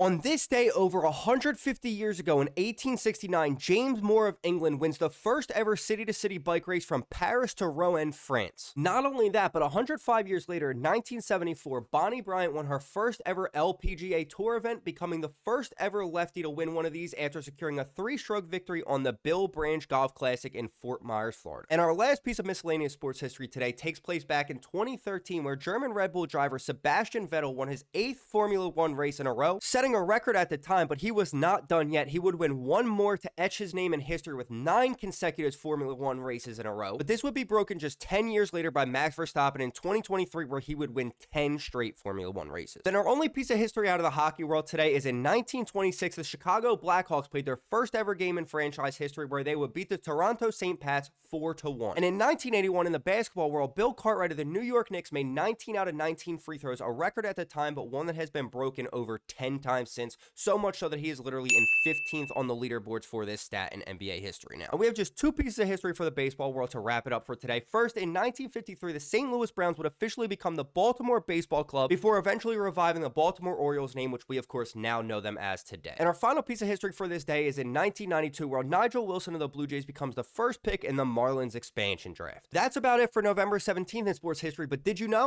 On this day, over 150 years ago in 1869, James Moore of England wins the first ever city-to-city bike race from Paris to Rouen, France. Not only that, but 105 years later, in 1974, Bonnie Bryant won her first ever LPGA Tour event, becoming the first ever lefty to win one of these after securing a 3-stroke victory on the Bill Branch Golf Classic in Fort Myers, Florida. And our last piece of miscellaneous sports history today takes place back in 2013, where German Red Bull driver Sebastian Vettel won his 8th Formula One race in a row, setting a record at the time, but he was not done yet. He would win one more to etch his name in history with 9 consecutive Formula One races in a row. But this would be broken just 10 years later by Max Verstappen in 2023, where he would win 10 straight Formula One races. Then our only piece of history out of the hockey world today is in 1926, the Chicago Blackhawks played their first ever game in franchise history, where they would beat the Toronto St. Pats 4-1. And in 1981, in the basketball world, Bill Cartwright of the New York Knicks made 19 out of 19 free throws, a record at the time, but one that has been broken over 10 times since. So much so that he is literally in 15th on the leaderboards for this stat in NBA history now. And we have just 2 pieces of history for the baseball world to wrap it up for today. First, in 1953, the St. Louis Browns would officially become the Baltimore Baseball Club before eventually reviving the Baltimore Orioles name, which we of course now know them as today. And our final piece of history for this day is in 1992, where Nigel Wilson of the Blue Jays becomes the first pick in the Marlins expansion draft. That's about it for November 17th in sports history, but did you know